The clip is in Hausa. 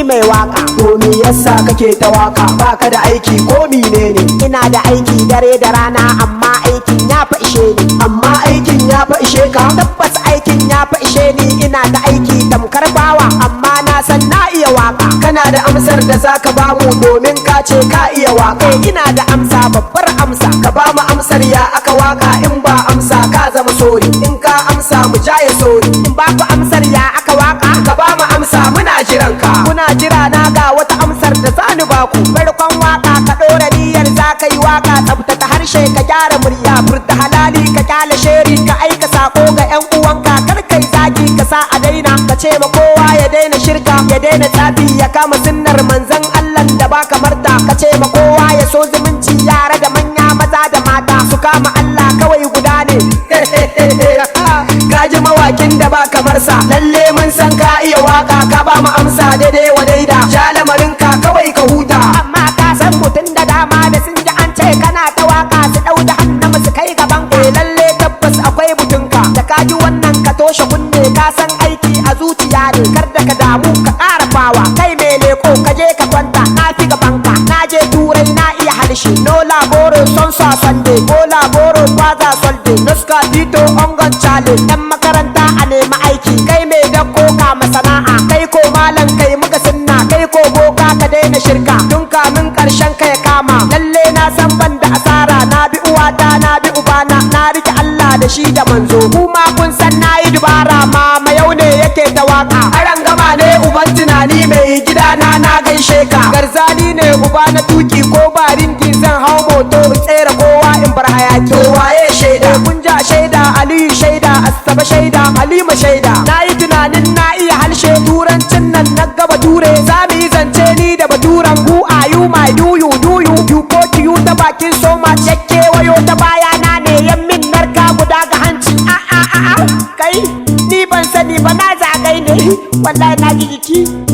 mai waka. To me yasa kake ta waka baka da aiki ko menene? Ina da aiki dare da rana amma aikin ya fa ishe ni. Amma aikin ya fa ishe ka? Tabbas aikin ya fa ishe ni. Ina da aiki tamkar bawa amma na san na iya waka. Kana da amsar da zaka bamu domin ka ce ka iya waka? Ina da amsa, babbar amsa. Ka bamu amsar ya aka waka, in ba amsa ka zama sori, in ka amsa mu jaye sori. In ba ku amsar ya aka waka, ka bamu amsa muna jiran ka. kuna jira na ga wata amsar da zani baku. Farkon waka ka dora niyyar za ka yi waka, tsabtata harshe ka gyara murya, furta halali ka kyale sheri, ka aika sako ga yan uwanka, kar kai zagi ka sa a daina, ka ce ma kowa ya daina shirka, ya daina tsafi, ya kama sunnar manzon Allah da ba kamar ta, ka ce ma kowa ya so zumunci, yara da manya, maza da mata su kama Allah kawai guda ne. Ka ji mawakin da ba kamar sa, lalle mun san ka iya waka, ka ba mu amsa daidai wa daida, sha lamarin ka kawai ka huta. Amma ka san mutum da dama da sun ji an ce kana ta waka su dau da hannu su kai gaban ka. Lalle tabbas akwai mutunka, da ka ji wannan ka toshe kunne, ka san aiki a zuciya ne, kar da ka damu ka ƙara fawa. Kai mai leko ka je ka kwanta, na fi gaban ka, na je turai na iya harshe. No laboro son sa sande, ko laboro kwaza solde, nuska dito ongon chale. Yan makaranta a nemi aiki, kai mai dako ka masana'a, kai ko malam kai muka sunna, kai ko boka ka daina shirka, tun kamin karshen kai kama. Lalle na san ban da asara, na bi uwata na bi ubana, na rike Allah da shi da manzo. Kuma kun san na yi dubara, ma yau ne yake ta waka. Aran gama ne uban tunani, mai gidana na gaishe ka. Garzali ne uba na tuki, ko ba ringi zan hau moto in tsere kowa in bar hayaki. To waye shaida? Kun ja shaida, Aliyu shaida, Asabe shaida, Halima shaida. Na yi tunanin na iya harshe turancin nan na gaba ture, za mu yi zance ni da baturan. Who are you, my do you ko to you ta bakin soma, cekke wayo ta baya na ne yammin narka guda ga hanci. Kai ni ban sani ba, na zagai ne wallahi na ji jiki.